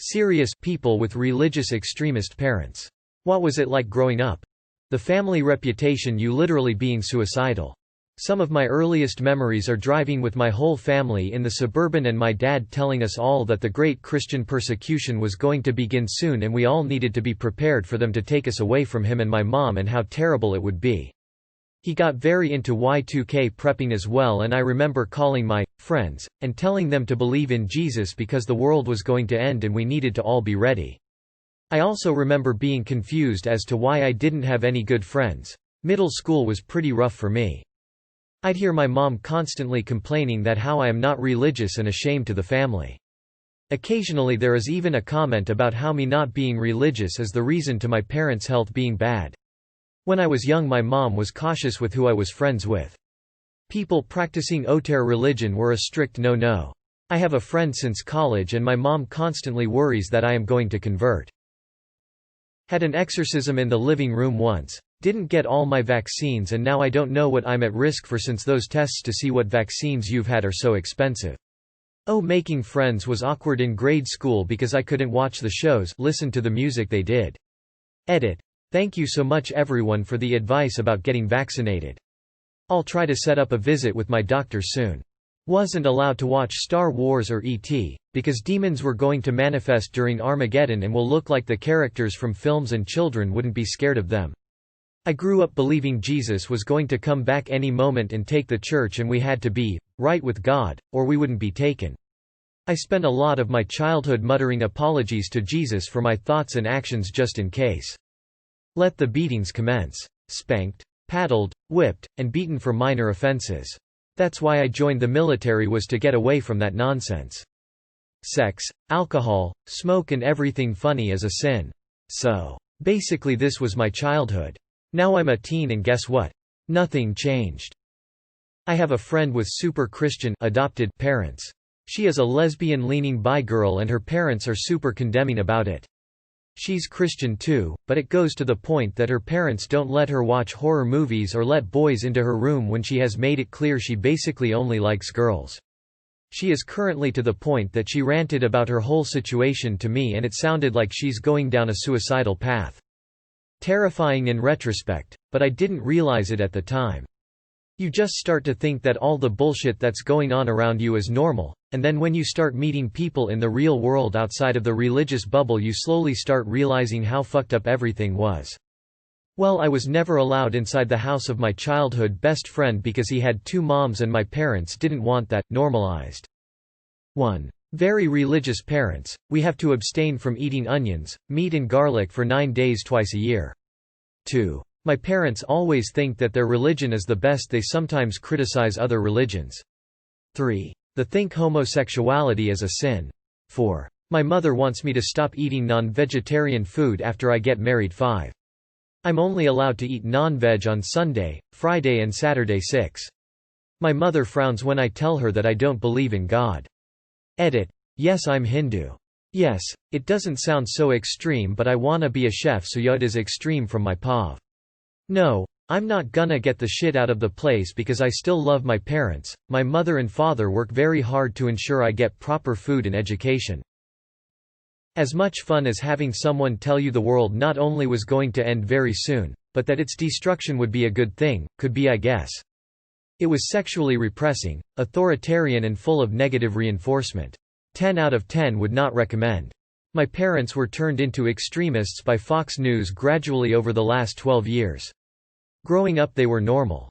Serious people with religious extremist parents. What was it like growing up? The family reputation, you literally being suicidal. Some of my earliest memories are driving with my whole family in the Suburban and my dad telling us all that the great Christian persecution was going to begin soon and we all needed to be prepared for them to take us away from him and my mom and how terrible it would be. He got very into Y2K prepping as well, and I remember calling my friends and telling them to believe in Jesus because the world was going to end and we needed to all be ready. I also remember being confused as to why I didn't have any good friends. Middle school was pretty rough for me. I'd hear my mom constantly complaining that how I am not religious and a shame to the family. Occasionally there is even a comment about how me not being religious is the reason to my parents' health being bad. When I was young, my mom was cautious with who I was friends with. People practicing outer religion were a strict no-no. I have a friend since college and my mom constantly worries that I am going to convert. Had an exorcism in the living room once. Didn't get all my vaccines and now I don't know what I'm at risk for since those tests to see what vaccines you've had are so expensive. Oh, making friends was awkward in grade school because I couldn't watch the shows, listen to the music they did. Edit. Thank you so much everyone for the advice about getting vaccinated. I'll try to set up a visit with my doctor soon. Wasn't allowed to watch Star Wars or E.T. because demons were going to manifest during Armageddon and will look like the characters from films and children wouldn't be scared of them. I grew up believing Jesus was going to come back any moment and take the church and we had to be right with God, or we wouldn't be taken. I spent a lot of my childhood muttering apologies to Jesus for my thoughts and actions just in case. Let the beatings commence. Spanked, paddled, whipped, and beaten for minor offenses. That's why I joined the military, was to get away from that nonsense. Sex, alcohol, smoke and everything funny is a sin. So, basically this was my childhood. Now I'm a teen and guess what? Nothing changed. I have a friend with super Christian adopted parents. She is a lesbian-leaning bi girl and her parents are super condemning about it. She's Christian too, but it goes to the point that her parents don't let her watch horror movies or let boys into her room when she has made it clear she basically only likes girls. She is currently to the point that she ranted about her whole situation to me and it sounded like she's going down a suicidal path. Terrifying in retrospect, but I didn't realize it at the time. You just start to think that all the bullshit that's going on around you is normal, and then when you start meeting people in the real world outside of the religious bubble you slowly start realizing how fucked up everything was. Well, I was never allowed inside the house of my childhood best friend because he had two moms and my parents didn't want that normalized. 1. Very religious parents, we have to abstain from eating onions, meat and garlic for 9 days twice a year. 2. My parents always think that their religion is the best, they sometimes criticize other religions. 3. They think homosexuality is a sin. 4. My mother wants me to stop eating non-vegetarian food after I get married. 5. I'm only allowed to eat non-veg on Sunday, Friday and Saturday. 6. My mother frowns when I tell her that I don't believe in God. Edit. Yes, I'm Hindu. Yes, it doesn't sound so extreme but I wanna be a chef so yeah, it is extreme from my pav. No, I'm not gonna get the shit out of the place because I still love my parents. My mother and father work very hard to ensure I get proper food and education. As much fun as having someone tell you the world not only was going to end very soon, but that its destruction would be a good thing, could be, I guess. It was sexually repressing, authoritarian and full of negative reinforcement. 10 out of 10 would not recommend. My parents were turned into extremists by Fox News gradually over the last 12 years. Growing up they were normal.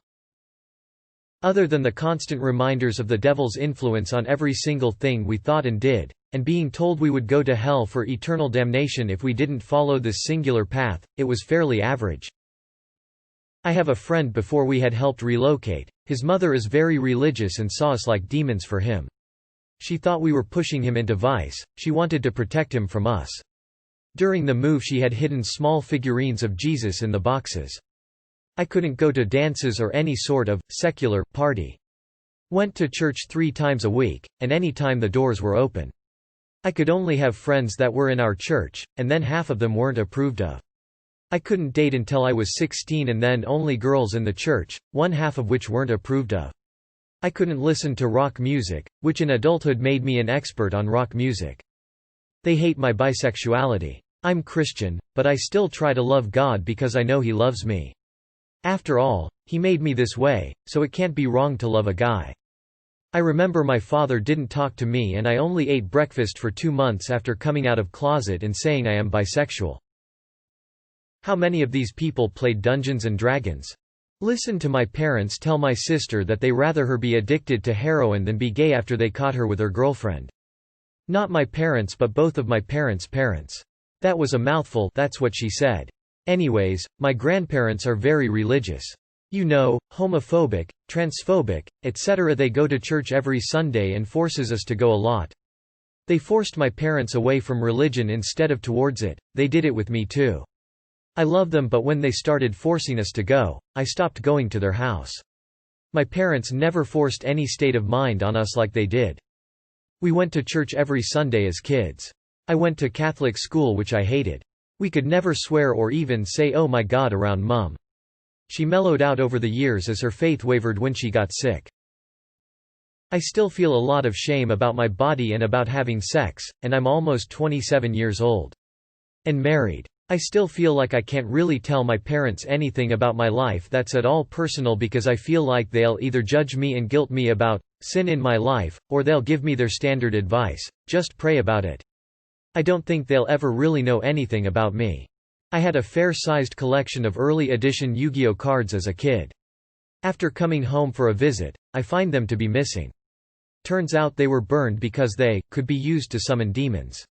Other than the constant reminders of the devil's influence on every single thing we thought and did, and being told we would go to hell for eternal damnation if we didn't follow this singular path, it was fairly average. I have a friend before we had helped relocate. His mother is very religious and saw us like demons for him. She thought we were pushing him into vice, she wanted to protect him from us. During the move she had hidden small figurines of Jesus in the boxes. I couldn't go to dances or any sort of secular party. Went to church 3 times a week, and any time the doors were open. I could only have friends that were in our church, and then half of them weren't approved of. I couldn't date until I was 16 and then only girls in the church, one half of which weren't approved of. I couldn't listen to rock music, which in adulthood made me an expert on rock music. They hate my bisexuality. I'm Christian, but I still try to love God because I know He loves me. After all, He made me this way, so it can't be wrong to love a guy. I remember my father didn't talk to me and I only ate breakfast for 2 months after coming out of closet and saying I am bisexual. How many of these people played Dungeons and Dragons? Listen to my parents tell my sister that they rather her be addicted to heroin than be gay after they caught her with her girlfriend. Not my parents but both of my parents' parents. That was a mouthful, that's what she said. Anyways, my grandparents are very religious. You know, homophobic, transphobic, etc. They go to church every Sunday and forces us to go a lot. They forced my parents away from religion instead of towards it. They did it with me too. I love them, but when they started forcing us to go, I stopped going to their house. My parents never forced any state of mind on us like they did. We went to church every Sunday as kids. I went to Catholic school, which I hated. We could never swear or even say "oh my God" around Mum. She mellowed out over the years as her faith wavered when she got sick. I still feel a lot of shame about my body and about having sex, and I'm almost 27 years old. And married. I still feel like I can't really tell my parents anything about my life that's at all personal because I feel like they'll either judge me and guilt me about sin in my life, or they'll give me their standard advice, just pray about it. I don't think they'll ever really know anything about me. I had a fair-sized collection of early edition Yu-Gi-Oh cards as a kid. After coming home for a visit, I find them to be missing. Turns out they were burned because they could be used to summon demons.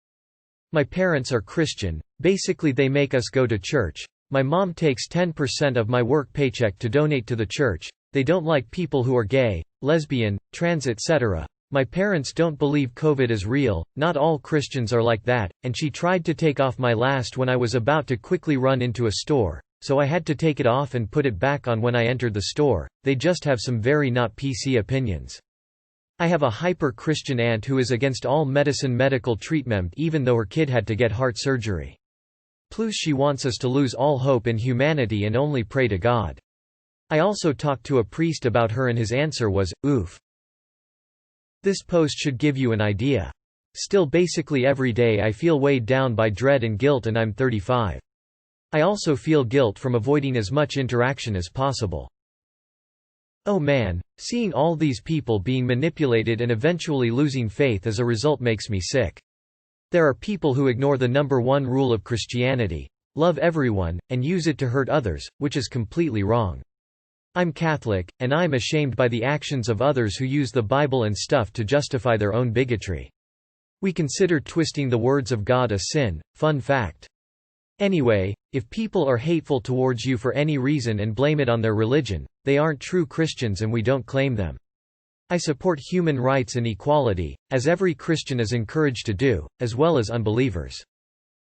My parents are Christian, basically they make us go to church. My mom takes 10% of my work paycheck to donate to the church. They don't like people who are gay, lesbian, trans, etc. My parents don't believe COVID is real, not all Christians are like that, and she tried to take off my last when I was about to quickly run into a store, so I had to take it off and put it back on when I entered the store. They just have some very not PC opinions. I have a hyper-Christian aunt who is against all medical treatment even though her kid had to get heart surgery. Plus she wants us to lose all hope in humanity and only pray to God. I also talked to a priest about her and his answer was, oof. This post should give you an idea. Still, basically every day I feel weighed down by dread and guilt, and I'm 35. I also feel guilt from avoiding as much interaction as possible. Oh man, seeing all these people being manipulated and eventually losing faith as a result makes me sick. There are people who ignore the number one rule of Christianity: love everyone, and use it to hurt others, which is completely wrong. I'm Catholic, and I'm ashamed by the actions of others who use the Bible and stuff to justify their own bigotry. We consider twisting the words of God a sin. Fun fact. Anyway, if people are hateful towards you for any reason and blame it on their religion, they aren't true Christians and we don't claim them. I support human rights and equality, as every Christian is encouraged to do, as well as unbelievers.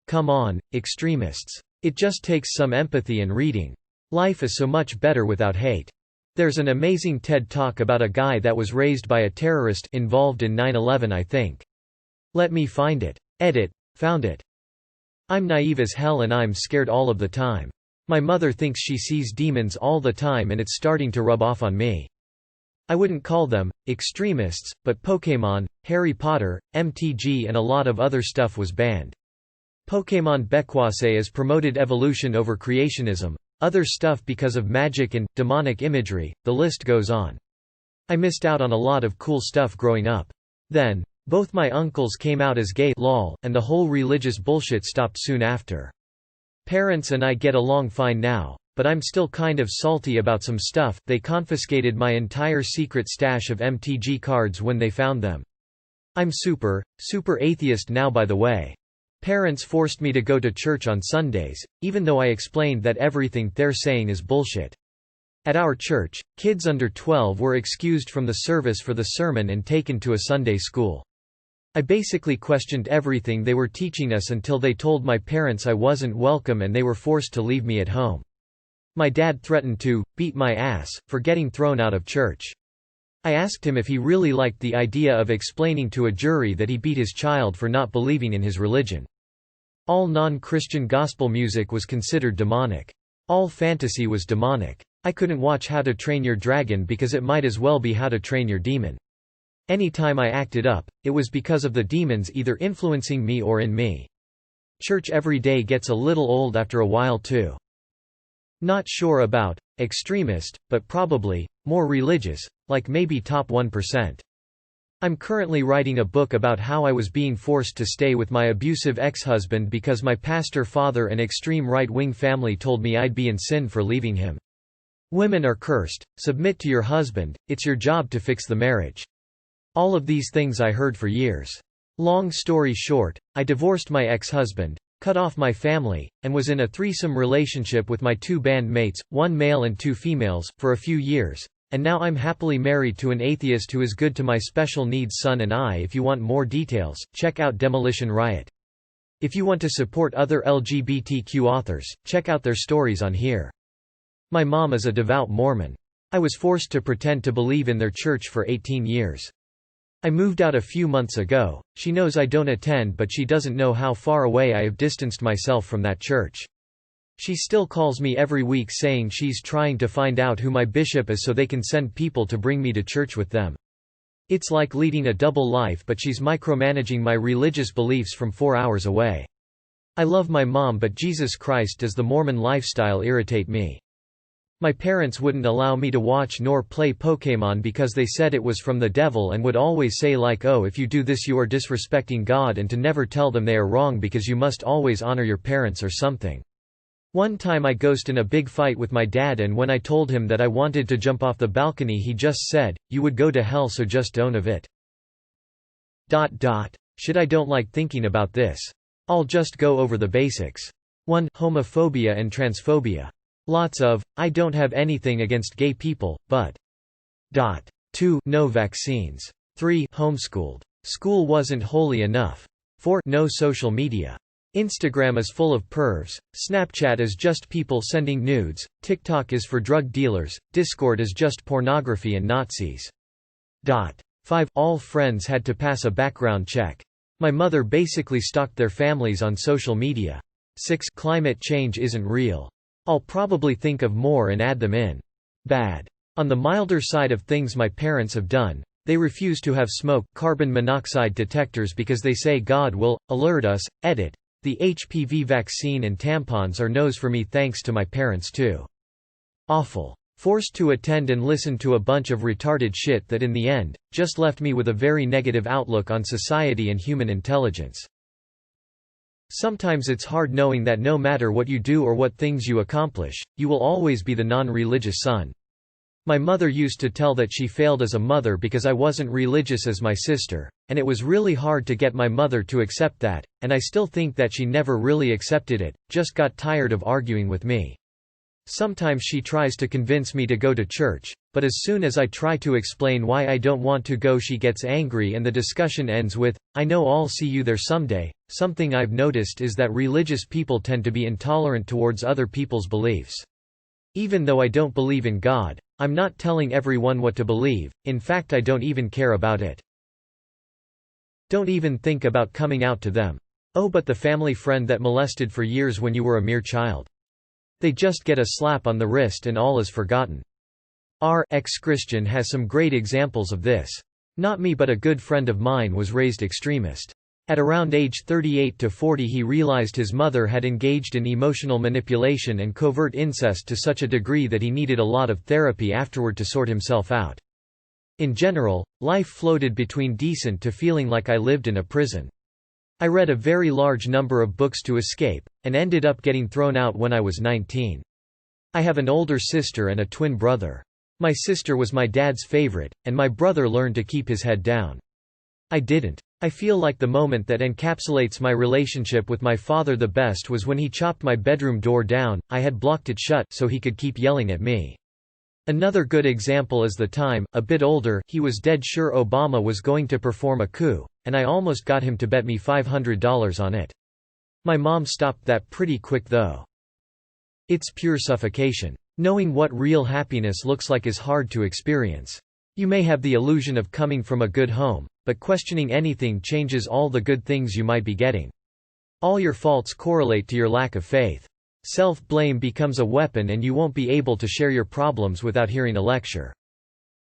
Come on, extremists. It just takes some empathy and reading. Life is so much better without hate. There's an amazing TED Talk about a guy that was raised by a terrorist involved in 9/11, I think. Let me find it. Edit. Found it. I'm naive as hell and I'm scared all of the time. My mother thinks she sees demons all the time and it's starting to rub off on me. I wouldn't call them extremists, but Pokémon, Harry Potter, MTG and a lot of other stuff was banned. Pokémon Bekwase has promoted evolution over creationism, other stuff because of magic and demonic imagery, the list goes on. I missed out on a lot of cool stuff growing up. Then, both my uncles came out as gay lol, and the whole religious bullshit stopped soon after. Parents and I get along fine now, but I'm still kind of salty about some stuff. They confiscated my entire secret stash of MTG cards when they found them. I'm super atheist now, by the way. Parents forced me to go to church on Sundays, even though I explained that everything they're saying is bullshit. At our church, kids under 12 were excused from the service for the sermon and taken to a Sunday school. I basically questioned everything they were teaching us until they told my parents I wasn't welcome and they were forced to leave me at home. My dad threatened to beat my ass for getting thrown out of church. I asked him if he really liked the idea of explaining to a jury that he beat his child for not believing in his religion. All non-Christian gospel music was considered demonic. All fantasy was demonic. I couldn't watch How to Train Your Dragon because it might as well be How to Train Your Demon. Any time I acted up, it was because of the demons either influencing me or in me. Church every day gets a little old after a while too. Not sure about extremist, but probably more religious, like maybe top 1%. I'm currently writing a book about how I was being forced to stay with my abusive ex-husband because my pastor father and extreme right-wing family told me I'd be in sin for leaving him. Women are cursed, submit to your husband, it's your job to fix the marriage. All of these things I heard for years. Long story short, I divorced my ex-husband, cut off my family, and was in a threesome relationship with my 2 band mates, 1 male and 2 females, for a few years, and now I'm happily married to an atheist who is good to my special needs son and I. If you want more details, check out Demolition Riot. If you want to support other LGBTQ authors, check out their stories on here. My mom is a devout Mormon. I was forced to pretend to believe in their church for 18 years. I moved out a few months ago. She knows I don't attend, but she doesn't know how far away I have distanced myself from that church. She still calls me every week saying she's trying to find out who my bishop is so they can send people to bring me to church with them. It's like leading a double life, but she's micromanaging my religious beliefs from 4 hours away. I love my mom, but Jesus Christ, does the Mormon lifestyle irritate me. My parents wouldn't allow me to watch nor play Pokémon because they said it was from the devil and would always say like, oh, if you do this you are disrespecting God, and to never tell them they are wrong because you must always honor your parents or something. One time I got in a big fight with my dad, and when I told him that I wanted to jump off the balcony he just said, you would go to hell, so just own of it. Should I don't like thinking about this. I'll just go over the basics. 1. Homophobia and transphobia. Lots of, I don't have anything against gay people, but. 2. No vaccines. 3. Homeschooled. School wasn't holy enough. 4. No social media. Instagram is full of pervs, Snapchat is just people sending nudes, TikTok is for drug dealers, Discord is just pornography and Nazis. 5. All friends had to pass a background check. My mother basically stalked their families on social media. 6. Climate change isn't real. I'll probably think of more and add them in. Bad. On the milder side of things my parents have done, they refuse to have carbon monoxide detectors because they say God will alert us. Edit. The HPV vaccine and tampons are no's for me thanks to my parents too. Awful. Forced to attend and listen to a bunch of retarded shit that in the end, just left me with a very negative outlook on society and human intelligence. Sometimes it's hard knowing that no matter what you do or what things you accomplish, you will always be the non-religious son. My mother used to tell that she failed as a mother because I wasn't religious as my sister, and it was really hard to get my mother to accept that, and I still think that she never really accepted it, just got tired of arguing with me. Sometimes she tries to convince me to go to church, but as soon as I try to explain why I don't want to go she gets angry and the discussion ends with, I know I'll see you there someday. Something I've noticed is that religious people tend to be intolerant towards other people's beliefs. Even though I don't believe in God, I'm not telling everyone what to believe, in fact I don't even care about it. Don't even think about coming out to them. Oh, but the family friend that molested for years when you were a mere child. They just get a slap on the wrist and all is forgotten. Our ex-Christian has some great examples of this. Not me, but a good friend of mine was raised extremist. At around age 38 to 40 he realized his mother had engaged in emotional manipulation and covert incest to such a degree that he needed a lot of therapy afterward to sort himself out. In general, life floated between decent to feeling like I lived in a prison. I read a very large number of books to escape, and ended up getting thrown out when I was 19. I have an older sister and a twin brother. My sister was my dad's favorite, and my brother learned to keep his head down. I didn't. I feel like the moment that encapsulates my relationship with my father the best was when he chopped my bedroom door down. I had blocked it shut so he could keep yelling at me. Another good example is the time, a bit older, he was dead sure Obama was going to perform a coup, and I almost got him to bet me $500 on it. My mom stopped that pretty quick though. It's pure suffocation. Knowing what real happiness looks like is hard to experience. You may have the illusion of coming from a good home, but questioning anything changes all the good things you might be getting. All your faults correlate to your lack of faith. Self-blame becomes a weapon and you won't be able to share your problems without hearing a lecture.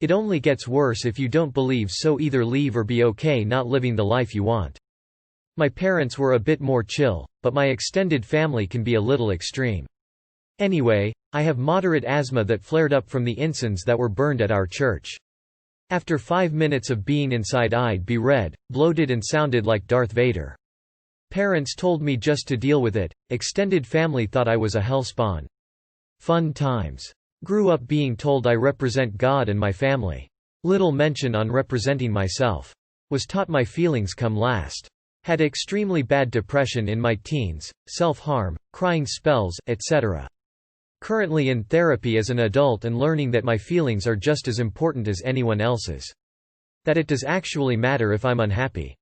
It only gets worse if you don't believe, so either leave or be okay not living the life you want. My parents were a bit more chill, but my extended family can be a little extreme. Anyway, I have moderate asthma that flared up from the incense that were burned at our church. After 5 minutes of being inside I'd be red, bloated and sounded like Darth Vader. Parents told me just to deal with it. Extended family thought I was a hellspawn. Fun times. Grew up being told I represent God and my family. Little mention on representing myself. Was taught my feelings come last. Had extremely bad depression in my teens, self-harm, crying spells, etc. Currently in therapy as an adult and learning that my feelings are just as important as anyone else's. That it does actually matter if I'm unhappy.